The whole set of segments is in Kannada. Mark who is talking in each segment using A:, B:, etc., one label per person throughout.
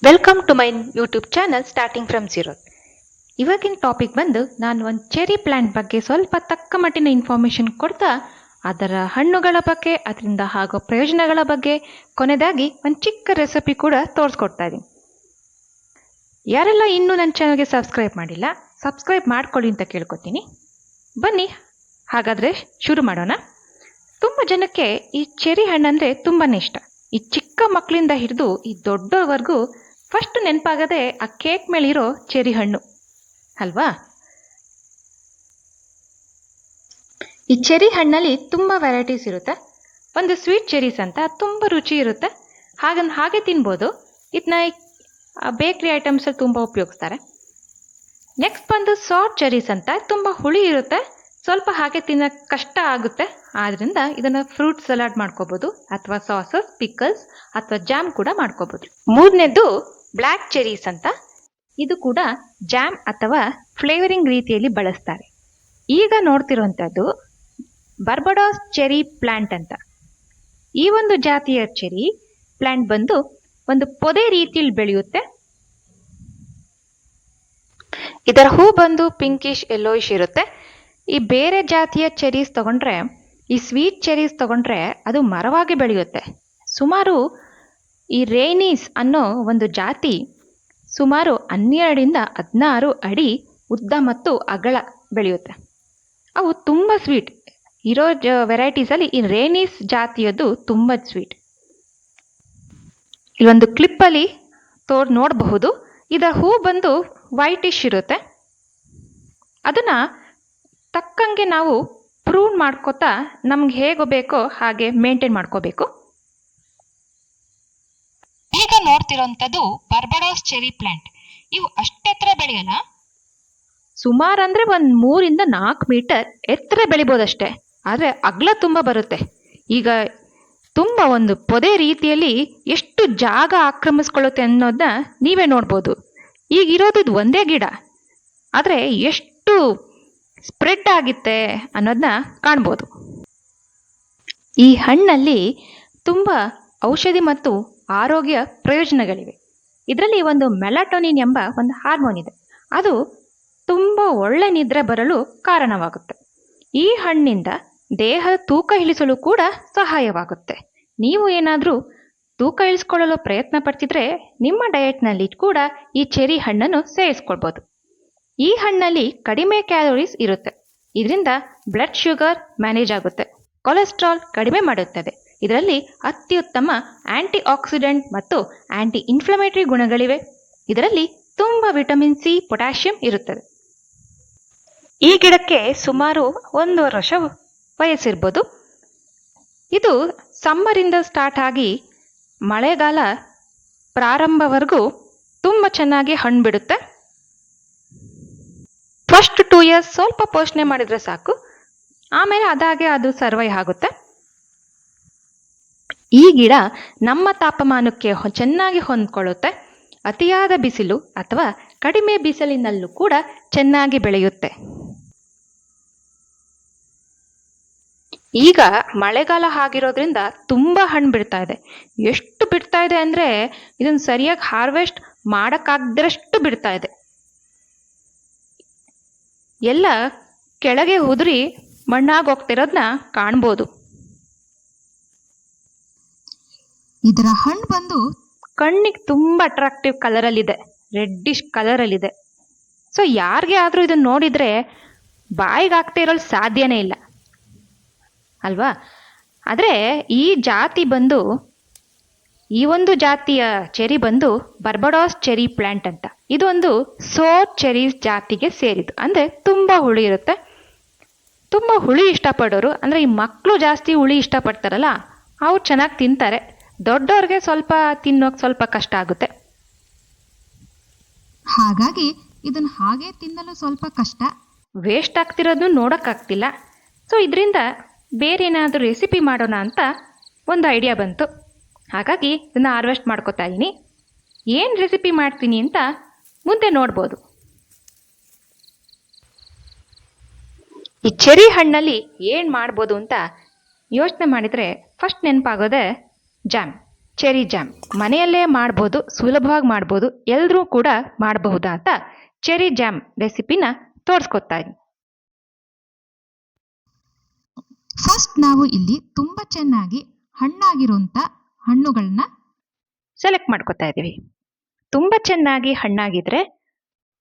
A: Welcome to my YouTube channel starting from zero. ಇವಾಗಿನ ಟಾಪಿಕ್ ಬಂದು ನಾನು ಒಂದು ಚೆರಿ ಪ್ಲಾಂಟ್ ಬಗ್ಗೆ ಸ್ವಲ್ಪ ತಕ್ಕ ಮಟ್ಟಿನ ಇನ್ಫಾರ್ಮೇಷನ್ ಕೊಡ್ತಾ ಅದರ ಹಣ್ಣುಗಳ ಬಗ್ಗೆ, ಅದರಿಂದ ಆಗೋ ಪ್ರಯೋಜನಗಳ ಬಗ್ಗೆ, ಕೊನೆಯದಾಗಿ ಒಂದು ಚಿಕ್ಕ ರೆಸಿಪಿ ಕೂಡ ತೋರಿಸ್ಕೊಡ್ತಾ ಇದ್ದೀನಿ. ಯಾರೆಲ್ಲ ಇನ್ನೂ ನನ್ನ ಚಾನಲ್ಗೆ ಸಬ್ಸ್ಕ್ರೈಬ್ ಮಾಡಿಲ್ಲ, ಸಬ್ಸ್ಕ್ರೈಬ್ ಮಾಡ್ಕೊಳ್ಳಿ ಅಂತ ಕೇಳ್ಕೊತೀನಿ. ಬನ್ನಿ ಹಾಗಾದರೆ ಶುರು ಮಾಡೋಣ. ತುಂಬ ಜನಕ್ಕೆ ಈ ಚೆರಿ ಹಣ್ಣಂದರೆ ತುಂಬಾ ಇಷ್ಟ. ಈ ಚಿಕ್ಕ ಮಕ್ಕಳಿಂದ ಹಿಡಿದು ಈ ದೊಡ್ಡವರೆಗೂ ಫಸ್ಟ್ ನೆನಪಾಗದೆ ಆ ಕೇಕ್ ಮೇಲಿರೋ ಚೆರಿ ಹಣ್ಣು ಅಲ್ವಾ. ಈ ಚೆರಿ ಹಣ್ಣಲ್ಲಿ ತುಂಬ ವೆರೈಟೀಸ್ ಇರುತ್ತೆ. ಒಂದು ಸ್ವೀಟ್ ಚೆರೀಸ್ ಅಂತ ತುಂಬ ರುಚಿ ಇರುತ್ತೆ, ಹಾಗೆ ತಿನ್ಬೋದು. ಇದನ್ನ ಬೇಕ್ರಿ ಐಟಮ್ಸಲ್ಲಿ ತುಂಬ ಉಪಯೋಗಿಸ್ತಾರೆ. ನೆಕ್ಸ್ಟ್ ಬಂದು ಸಾಫ್ಟ್ ಚೆರೀಸ್ ಅಂತ ತುಂಬ ಹುಳಿ ಇರುತ್ತೆ, ಸ್ವಲ್ಪ ಹಾಗೆ ತಿನ್ನೋಕ್ಕೆ ಕಷ್ಟ ಆಗುತ್ತೆ. ಆದ್ದರಿಂದ ಇದನ್ನು ಫ್ರೂಟ್ ಸಲಾಡ್ ಮಾಡ್ಕೋಬೋದು, ಅಥವಾ ಸಾಸಸ್, ಪಿಕಲ್ಸ್ ಅಥವಾ ಜಾಮ್ ಕೂಡ ಮಾಡ್ಕೋಬೋದು. ಮೂರನೇದು ಬ್ಲ್ಯಾಕ್ ಚೆರೀಸ್ ಅಂತ, ಇದು ಕೂಡ ಜಾಮ್ ಅಥವಾ ಫ್ಲೇವರಿಂಗ್ ರೀತಿಯಲ್ಲಿ ಬಳಸ್ತಾರೆ. ಈಗ ನೋಡ್ತಿರುವಂಥದ್ದು ಬರ್ಬಡೋಸ್ ಚೆರಿ ಪ್ಲಾಂಟ್ ಅಂತ. ಈ ಒಂದು ಜಾತಿಯ ಚೆರಿ ಪ್ಲಾಂಟ್ ಬಂದು ಒಂದು ಪೊದೆ ರೀತಿಯಲ್ಲಿ ಬೆಳೆಯುತ್ತೆ. ಇದರ ಹೂ ಬಂದು ಪಿಂಕಿಶ್ ಯೆಲ್ಲೋಯಿಶ್ ಇರುತ್ತೆ. ಈ ಬೇರೆ ಜಾತಿಯ ಚೆರೀಸ್ ತಗೊಂಡ್ರೆ, ಈ ಸ್ವೀಟ್ ಚೆರೀಸ್ ತಗೊಂಡ್ರೆ ಅದು ಮರವಾಗಿ ಬೆಳೆಯುತ್ತೆ. ಸುಮಾರು ಈ ರೇನೀಸ್ ಅನ್ನೋ ಒಂದು ಜಾತಿ ಸುಮಾರು 12-16 ಅಡಿ ಉದ್ದ ಮತ್ತು ಅಗಲ ಬೆಳೆಯುತ್ತೆ. ಅವು ತುಂಬ ಸ್ವೀಟ್ ಇರೋ ವೆರೈಟೀಸಲ್ಲಿ ಈ ರೇನೀಸ್ ಜಾತಿಯದ್ದು ತುಂಬ ಸ್ವೀಟ್. ಇಲ್ಲೊಂದು ಕ್ಲಿಪ್ಪಲ್ಲಿ ನೋಡಬಹುದು. ಇದರ ಹೂ ಬಂದು ವೈಟಿಶ್ ಇರುತ್ತೆ. ಅದನ್ನು ತಕ್ಕಂಗೆ ನಾವು ಪ್ರೂನ್ ಮಾಡ್ಕೋತಾ ನಮ್ಗೆ ಹೇಗೆ ಬೇಕೋ ಹಾಗೆ ಮೇಂಟೈನ್ ಮಾಡ್ಕೋಬೇಕು. ಈಗ ನೋಡ್ತಿರೋಂಥದ್ದು ಬರ್ಬಡೋಸ್ ಚೆರಿ ಪ್ಲಾಂಟ್. ಇವು ಅಷ್ಟೆತ್ತರ ಬೆಳೆಯಲ್ಲ, ಸುಮಾರು ಅಂದರೆ ಒಂದು 3-4 ಮೀಟರ್ ಎತ್ತರ ಬೆಳಿಬೋದಷ್ಟೇ, ಆದರೆ ಅಗಲ ತುಂಬ ಬರುತ್ತೆ. ಈಗ ತುಂಬ ಒಂದು ಪೊದೆ ರೀತಿಯಲ್ಲಿ ಎಷ್ಟು ಜಾಗ ಆಕ್ರಮಿಸ್ಕೊಳ್ಳುತ್ತೆ ಅನ್ನೋದನ್ನ ನೀವೇ ನೋಡ್ಬೋದು. ಈಗಿರೋದು ಇದು ಒಂದೇ ಗಿಡ, ಆದರೆ ಎಷ್ಟು ಸ್ಪ್ರೆಡ್ ಆಗುತ್ತೆ ಅನ್ನೋದನ್ನ ಕಾಣ್ಬೋದು. ಈ ಹಣ್ಣಲ್ಲಿ ತುಂಬ ಔಷಧಿ ಮತ್ತು ಆರೋಗ್ಯ ಪ್ರಯೋಜನಗಳಿವೆ. ಇದರಲ್ಲಿ ಒಂದು ಮೆಲಾಟೋನಿನ್ ಎಂಬ ಒಂದು ಹಾರ್ಮೋನ್ ಇದೆ, ಅದು ತುಂಬ ಒಳ್ಳೆ ನಿದ್ರೆ ಬರಲು ಕಾರಣವಾಗುತ್ತೆ. ಈ ಹಣ್ಣಿಂದ ದೇಹದ ತೂಕ ಇಳಿಸಲು ಕೂಡ ಸಹಾಯವಾಗುತ್ತೆ. ನೀವು ಏನಾದರೂ ತೂಕ ಇಳಿಸ್ಕೊಳ್ಳಲು ಪ್ರಯತ್ನ ಪಡ್ತಿದ್ರೆ ನಿಮ್ಮ ಡಯಟ್ನಲ್ಲಿ ಕೂಡ ಈ ಚೆರಿ ಹಣ್ಣನ್ನು ಸೇರಿಸ್ಕೊಳ್ಬೋದು. ಈ ಹಣ್ಣಲ್ಲಿ ಕಡಿಮೆ ಕ್ಯಾಲೋರೀಸ್ ಇರುತ್ತೆ. ಇದರಿಂದ ಬ್ಲಡ್ ಶುಗರ್ ಮ್ಯಾನೇಜ್ ಆಗುತ್ತೆ, ಕೊಲೆಸ್ಟ್ರಾಲ್ ಕಡಿಮೆ ಮಾಡುತ್ತದೆ. ಇದರಲ್ಲಿ ಅತ್ಯುತ್ತಮ ಆಂಟಿ ಆಕ್ಸಿಡೆಂಟ್ ಮತ್ತು ಆಂಟಿ ಇನ್ಫ್ಲಮೇಟರಿ ಗುಣಗಳಿವೆ. ಇದರಲ್ಲಿ ತುಂಬ ವಿಟಮಿನ್ ಸಿ, ಪೊಟ್ಯಾಷಿಯಂ ಇರುತ್ತದೆ. ಈ ಗಿಡಕ್ಕೆ ಸುಮಾರು 1.5 ವರ್ಷ ವಯಸ್ಸಿರ್ಬೋದು. ಇದು ಸಮ್ಮರಿಂದ ಸ್ಟಾರ್ಟ್ ಆಗಿ ಮಳೆಗಾಲ ಪ್ರಾರಂಭವರೆಗೂ ತುಂಬ ಚೆನ್ನಾಗಿ ಹಣ್ಣು ಬಿಡುತ್ತೆ. ಫಸ್ಟ್ 2 ಇಯರ್ಸ್ ಸ್ವಲ್ಪ ಪೋಷಣೆ ಮಾಡಿದರೆ ಸಾಕು, ಆಮೇಲೆ ಅದಾಗೆ ಅದು ಸರ್ವೈವ್ ಆಗುತ್ತೆ. ಈ ಗಿಡ ನಮ್ಮ ತಾಪಮಾನಕ್ಕೆ ಚೆನ್ನಾಗಿ ಹೊಂದ್ಕೊಳ್ಳುತ್ತೆ. ಅತಿಯಾದ ಬಿಸಿಲು ಅಥವಾ ಕಡಿಮೆ ಬಿಸಿಲಿನಲ್ಲೂ ಕೂಡ ಚೆನ್ನಾಗಿ ಬೆಳೆಯುತ್ತೆ. ಈಗ ಮಳೆಗಾಲ ಆಗಿರೋದ್ರಿಂದ ತುಂಬ ಹಣ್ಣು ಬಿಡ್ತಾ ಇದೆ. ಎಷ್ಟು ಬಿಡ್ತಾ ಇದೆ ಅಂದರೆ ಇದನ್ನು ಸರಿಯಾಗಿ ಹಾರ್ವೆಸ್ಟ್ ಮಾಡೋಕ್ಕಾಗದಷ್ಟು ಬಿಡ್ತಾ ಇದೆ. ಎಲ್ಲ ಕೆಳಗೆ ಉದುರಿ ಮಣ್ಣಾಗಿ ಹೋಗ್ತಿರೋದನ್ನ ಕಾಣ್ಬೋದು. ಇದರ ಹಣ್ಣು ಬಂದು ಕಣ್ಣಿಗೆ ತುಂಬ ಅಟ್ರಾಕ್ಟಿವ್ ಕಲರಲ್ಲಿದೆ, ರೆಡ್ಡಿಶ್ ಕಲರಲ್ಲಿದೆ. ಸೊ ಯಾರಿಗೆ ಆದರೂ ಇದನ್ನು ನೋಡಿದರೆ ಬಾಯಿಗೆ ಆಗ್ತಾ ಇರೋದು ಸಾಧ್ಯನೇ ಇಲ್ಲ ಅಲ್ವಾ. ಆದರೆ ಈ ಜಾತಿ ಬಂದು, ಈ ಒಂದು ಜಾತಿಯ ಚೆರಿ ಬಂದು ಬರ್ಬಡೋಸ್ ಚೆರಿ ಪ್ಲಾಂಟ್ ಅಂತ. ಇದೊಂದು ಸೋರ್ ಚೆರೀಸ್ ಜಾತಿಗೆ ಸೇರಿದ್ದು, ಅಂದರೆ ತುಂಬ ಹುಳಿ ಇರುತ್ತೆ. ತುಂಬ ಹುಳಿ ಇಷ್ಟಪಡೋರು, ಅಂದರೆ ಈ ಮಕ್ಕಳು ಜಾಸ್ತಿ ಹುಳಿ ಇಷ್ಟಪಡ್ತಾರಲ್ಲ, ಅವ್ರು ಚೆನ್ನಾಗಿ ತಿಂತಾರೆ. ದೊಡ್ಡವ್ರಿಗೆ ಸ್ವಲ್ಪ ತಿನ್ನೋಕೆ ಸ್ವಲ್ಪ ಕಷ್ಟ ಆಗುತ್ತೆ, ಹಾಗಾಗಿ ಇದನ್ನು ಹಾಗೆ ತಿನ್ನಲು ಸ್ವಲ್ಪ ಕಷ್ಟ, ವೇಸ್ಟ್ ಆಗ್ತಿರೋದು ನೋಡೋಕ್ಕಾಗ್ತಿಲ್ಲ. ಸೊ ಇದರಿಂದ ಬೇರೆ ಏನಾದರೂ ರೆಸಿಪಿ ಮಾಡೋಣ ಅಂತ ಒಂದು ಐಡಿಯಾ ಬಂತು. ಹಾಗಾಗಿ ಇದನ್ನು ಹಾರ್ವೆಸ್ಟ್ ಮಾಡ್ಕೋತಾ ಇದ್ದೀನಿ. ಏನು ರೆಸಿಪಿ ಮಾಡ್ತೀನಿ ಅಂತ ಮುಂದೆ ನೋಡ್ಬೋದು. ಈ ಚೆರಿ ಹಣ್ಣಲ್ಲಿ ಏನು ಮಾಡ್ಬೋದು ಅಂತ ಯೋಚನೆ ಮಾಡಿದರೆ ಫಸ್ಟ್ ನೆನಪಾಗೋದೆ ಜಾಮ್. ಚೆರಿ ಜಾಮ್ ಮನೆಯಲ್ಲೇ ಮಾಡ್ಬೋದು, ಸುಲಭವಾಗಿ ಮಾಡ್ಬೋದು, ಎಲ್ಲರೂ ಕೂಡ ಮಾಡಬಹುದಾದ ಚೆರಿ ಜಾಮ್ ರೆಸಿಪಿನ ತೋರಿಸ್ಕೊತಾ ಇದ್ದೀನಿ.
B: ಫಸ್ಟ್ ನಾವು ಇಲ್ಲಿ ತುಂಬಾ ಚೆನ್ನಾಗಿ ಹಣ್ಣಾಗಿರುವಂತ ಹಣ್ಣುಗಳನ್ನ
A: ಸೆಲೆಕ್ಟ್ ಮಾಡ್ಕೊತಾ ಇದ್ದೀವಿ. ತುಂಬ ಚೆನ್ನಾಗಿ ಹಣ್ಣಾಗಿದ್ರೆ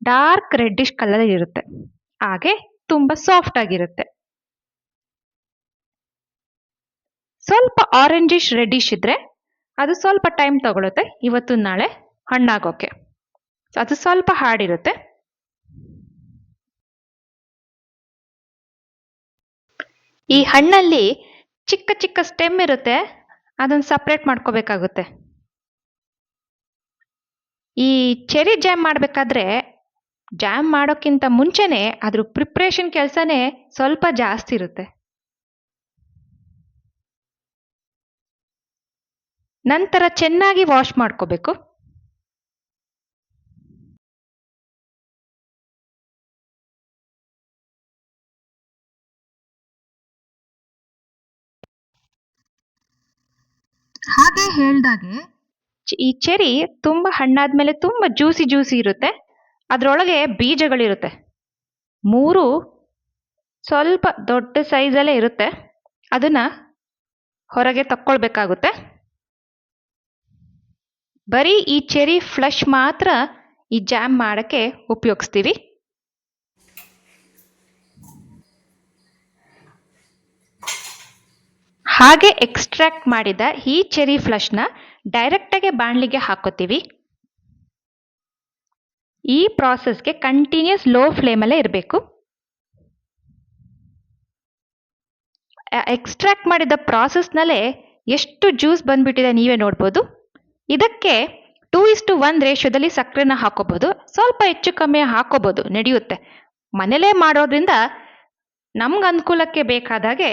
A: ಡಾರ್ಕ್ ರೆಡ್ಡಿಶ್ ಕಲರ್ ಇರುತ್ತೆ, ಹಾಗೆ ತುಂಬ ಸಾಫ್ಟ್ ಆಗಿರುತ್ತೆ. ಸ್ವಲ್ಪ ಆರೆಂಜಿಶ್ ರೆಡ್ಡಿಶ್ ಇದ್ರೆ ಅದು ಸ್ವಲ್ಪ ಟೈಮ್ ತಗೊಳುತ್ತೆ, ಇವತ್ತು ನಾಳೆ ಹಣ್ಣಾಗೋಕೆ. ಅದು ಸ್ವಲ್ಪ ಹಾರ್ಡಿರುತ್ತೆ. ಈ ಹಣ್ಣಲ್ಲಿ ಚಿಕ್ಕ ಚಿಕ್ಕ ಸ್ಟೆಮ್ ಇರುತ್ತೆ, ಅದನ್ನು ಸಪ್ರೇಟ್ ಮಾಡ್ಕೋಬೇಕಾಗುತ್ತೆ. ಈ ಚೆರಿ ಜಾಮ್ ಮಾಡಬೇಕಾದ್ರೆ ಜಾಮ್ ಮಾಡೋಕ್ಕಿಂತ ಮುಂಚೆನೇ ಅದ್ರ ಪ್ರಿಪ್ರೇಷನ್ ಕೆಲಸನೇ ಸ್ವಲ್ಪ ಜಾಸ್ತಿ ಇರುತ್ತೆ. ನಂತರ ಚೆನ್ನಾಗಿ ವಾಶ್ ಮಾಡ್ಕೋಬೇಕು.
B: ಹಾಗೆ ಹೇಳ್ದಾಗೆ
A: ಈ ಚೆರಿ ತುಂಬ ಹಣ್ಣಾದ್ಮೇಲೆ ತುಂಬ ಜ್ಯೂಸಿ ಜ್ಯೂಸಿ ಇರುತ್ತೆ, ಅದರೊಳಗೆ ಬೀಜಗಳಿರುತ್ತೆ. 3 ಸ್ವಲ್ಪ ದೊಡ್ಡ ಸೈಜಲ್ಲೇ ಇರುತ್ತೆ, ಅದನ್ನು ಹೊರಗೆ ತಕ್ಕೊಳ್ಬೇಕಾಗುತ್ತೆ. ಬರೀ ಈ ಚೆರಿ ಫ್ಲಶ್ ಮಾತ್ರ ಈ ಜಾಮ್ ಮಾಡೋಕ್ಕೆ ಉಪಯೋಗಿಸ್ತೀವಿ. ಹಾಗೆ ಎಕ್ಸ್ಟ್ರಾಕ್ಟ್ ಮಾಡಿದ ಈ ಚೆರಿ ಫ್ಲಶ್ನ ಡೈರೆಕ್ಟಾಗಿ ಬಾಣಲಿಗೆ ಹಾಕೋತೀವಿ. ಈ ಪ್ರಾಸೆಸ್ಗೆ ಕಂಟಿನ್ಯೂಸ್ ಲೋ ಫ್ಲೇಮಲ್ಲೇ ಇರಬೇಕು. ಎಕ್ಸ್ಟ್ರಾಕ್ಟ್ ಮಾಡಿದ ಪ್ರಾಸೆಸ್ನಲ್ಲೇ ಎಷ್ಟು ಜ್ಯೂಸ್ ಬಂದ್ಬಿಟ್ಟಿದೆ ನೀವೇ ನೋಡ್ಬೋದು. ಇದಕ್ಕೆ 2:1 ರೇಷಿಯೋದಲ್ಲಿ ಸಕ್ಕರೆನ ಹಾಕೋಬೋದು, ಸ್ವಲ್ಪ ಹೆಚ್ಚು ಕಮ್ಮಿ ಹಾಕೋಬೋದು, ನಡೆಯುತ್ತೆ. ಮನೇಲೇ ಮಾಡೋದ್ರಿಂದ ನಮ್ಗೆ ಅನುಕೂಲಕ್ಕೆ ಬೇಕಾದಾಗೆ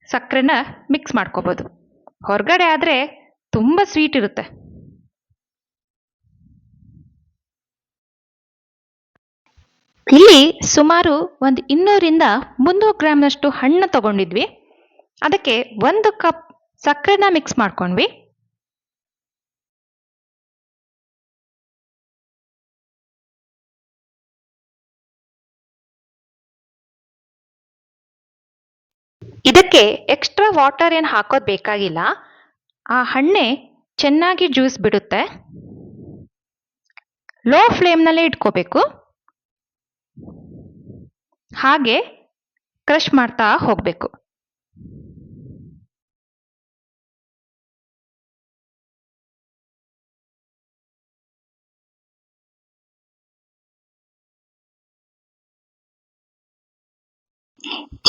A: ಸಕ್ಕರೆನ ಮಿಕ್ಸ್ ಮಾಡ್ಕೋಬೋದು. ಹೊರಗಡೆ ಆದರೆ ತುಂಬ ಸ್ವೀಟ್ ಇರುತ್ತೆ. ಇಲ್ಲಿ ಸುಮಾರು ಒಂದು 200-300 ಗ್ರಾಮ್ನಷ್ಟು ಹಣ್ಣು ತಗೊಂಡಿದ್ವಿ. ಅದಕ್ಕೆ 1 ಕಪ್ ಸಕ್ಕರೆನ ಮಿಕ್ಸ್ ಮಾಡ್ಕೊಂಡ್ವಿ. ಇದಕ್ಕೆ ಎಕ್ಸ್ಟ್ರಾ ವಾಟರ್ ಏನು ಹಾಕೋದು ಬೇಕಾಗಿಲ್ಲ, ಆ ಹಣ್ಣೆ ಚೆನ್ನಾಗಿ ಜ್ಯೂಸ್ ಬಿಡುತ್ತೆ. ಲೋ ಫ್ಲೇಮ್ನಲ್ಲೇ ಇಟ್ಕೋಬೇಕು. ಹಾಗೆ ಕ್ರಷ್ ಮಾಡ್ತಾ ಹೋಗಬೇಕು.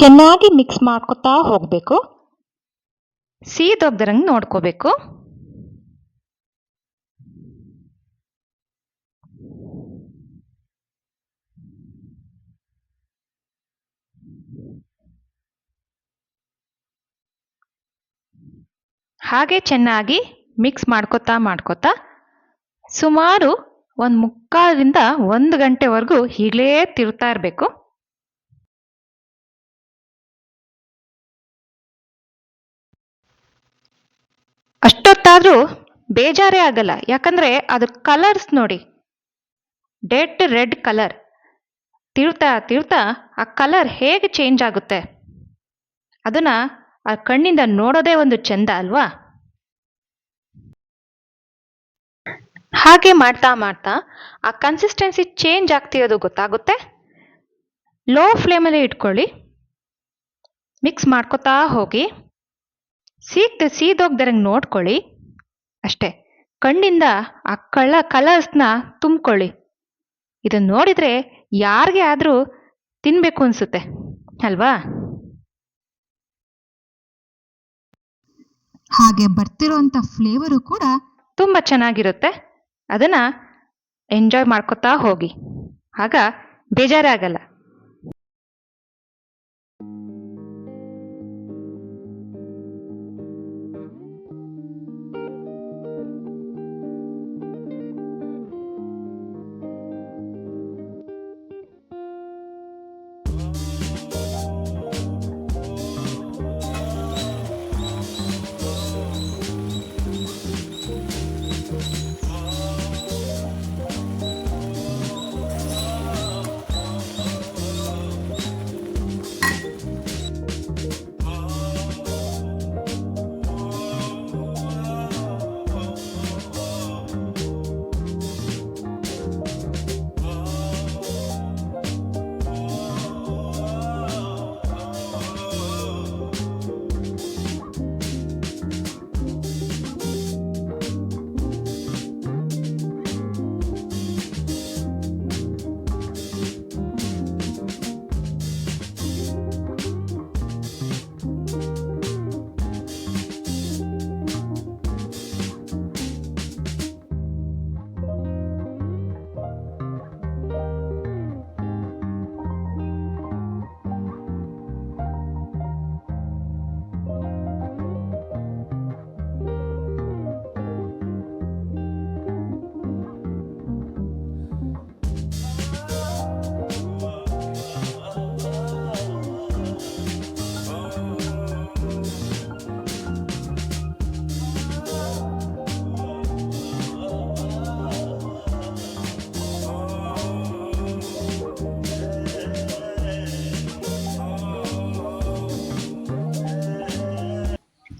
A: ಚೆನ್ನಾಗಿ ಮಿಕ್ಸ್ ಮಾಡ್ಕೊತಾ ಹೋಗಬೇಕು. ಸೀದೋಗ್ದರಂಗೆ ನೋಡ್ಕೋಬೇಕು. ಹಾಗೆ ಚೆನ್ನಾಗಿ ಮಿಕ್ಸ್ ಮಾಡ್ಕೋತಾ ಸುಮಾರು 1/4 ಗಂಟೆವರೆಗೂ ಹೀಗಲೇ ತಿರುತ್ತಾ ಇರಬೇಕು. ಅಷ್ಟೊತ್ತಾದರೂ ಬೇಜಾರೇ ಆಗಲ್ಲ, ಯಾಕಂದರೆ ಅದ್ರ ಕಲರ್ಸ್ ನೋಡಿ, ಡೆಡ್ ರೆಡ್ ಕಲರ್. ತಿರುತ್ತಾ ಆ ಕಲರ್ ಹೇಗೆ ಚೇಂಜ್ ಆಗುತ್ತೆ ಅದನ್ನು ಆ ಕಣ್ಣಿಂದ ನೋಡೋದೇ ಒಂದು ಚೆಂದ ಅಲ್ವಾ. ಹಾಗೆ ಮಾಡ್ತಾ ಆ ಕನ್ಸಿಸ್ಟೆನ್ಸಿ ಚೇಂಜ್ ಆಗ್ತಿರೋದು ಗೊತ್ತಾಗುತ್ತೆ. ಲೋ ಫ್ಲೇಮಲ್ಲೇ ಇಟ್ಕೊಳ್ಳಿ, ಮಿಕ್ಸ್ ಮಾಡ್ಕೊತಾ ಹೋಗಿ. ಸೀದೋಗ್ದರಂಗೆ ನೋಡ್ಕೊಳ್ಳಿ ಅಷ್ಟೇ. ಕಣ್ಣಿಂದ ಆ ಕಲರ್ಸ್ನ ತುಂಬಿಕೊಳ್ಳಿ. ಇದನ್ನು ನೋಡಿದರೆ ಯಾರಿಗೆ ಆದರೂ ತಿನ್ನಬೇಕು ಅನಿಸುತ್ತೆ ಅಲ್ವಾ.
B: ಹಾಗೆ ಬರ್ತಿರೋಂಥ ಫ್ಲೇವರು ಕೂಡ
A: ತುಂಬ ಚೆನ್ನಾಗಿರುತ್ತೆ. ಅದನ್ನು ಎಂಜಾಯ್ ಮಾಡ್ಕೊತಾ ಹೋಗಿ, ಆಗ ಬೇಜಾರಾಗಲ್ಲ.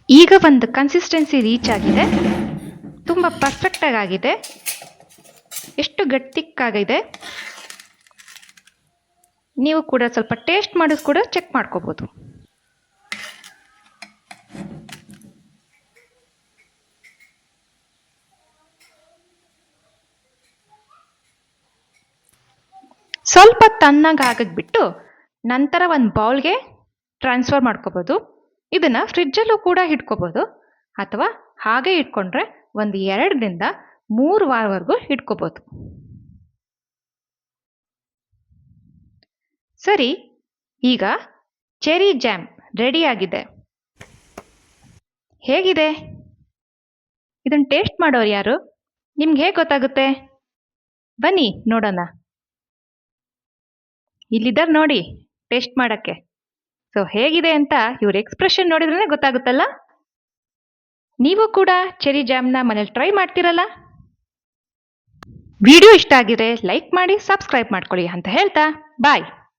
A: ಈಗ ಒಂದು ಕನ್ಸಿಸ್ಟೆನ್ಸಿ ರೀಚ್ ಆಗಿದೆ, ತುಂಬ ಪರ್ಫೆಕ್ಟಾಗಿ ಆಗಿದೆ. ಎಷ್ಟು ಗಟ್ಟಿಕ್ಕಾಗಿದೆ. ನೀವು ಕೂಡ ಸ್ವಲ್ಪ ಟೇಸ್ಟ್ ಮಾಡೋದು ಕೂಡ ಚೆಕ್ ಮಾಡ್ಕೋಬೋದು. ಸ್ವಲ್ಪ ತಣ್ಣಗೆ ಆಗಕ್ಕೆ ಬಿಟ್ಟು ನಂತರ ಒಂದು ಬೌಲ್ಗೆ ಟ್ರಾನ್ಸ್ಫರ್ ಮಾಡ್ಕೋಬೋದು. ಇದನ್ನು ಫ್ರಿಜ್ಜಲ್ಲೂ ಕೂಡ ಇಟ್ಕೋಬೋದು, ಅಥವಾ ಹಾಗೆ ಇಟ್ಕೊಂಡ್ರೆ ಒಂದು 2ರಿಂದ 3 ವಾರವರೆಗೂ ಇಟ್ಕೋಬೋದು. ಸರಿ, ಈಗ ಚೆರಿ ಜಾಮ್ ರೆಡಿಯಾಗಿದೆ. ಹೇಗಿದೆ? ಇದನ್ನು ಟೇಸ್ಟ್ ಮಾಡೋರು ಯಾರು? ನಿಮ್ಗೆ ಹೇಗೆ ಗೊತ್ತಾಗುತ್ತೆ? ಬನ್ನಿ ನೋಡೋಣ. ಇಲ್ಲಿದ್ದಾರೆ ನೋಡಿ ಟೇಸ್ಟ್ ಮಾಡೋಕ್ಕೆ. ಸೊ ಹೇಗಿದೆ ಅಂತ ಇವ್ರ ಎಕ್ಸ್ಪ್ರೆಷನ್ ನೋಡಿದ್ರೇ ಗೊತ್ತಾಗುತ್ತಲ್ಲ. ನೀವು ಕೂಡ ಚೆರಿ ಜಾಮ್ನ ಮನೇಲಿ ಟ್ರೈ ಮಾಡ್ತೀರಲ್ಲ. ವಿಡಿಯೋ ಇಷ್ಟ ಆಗಿದ್ರೆ ಲೈಕ್ ಮಾಡಿ, ಸಬ್ಸ್ಕ್ರೈಬ್ ಮಾಡ್ಕೊಳ್ಳಿ ಅಂತ ಹೇಳ್ತಾ ಬಾಯ್.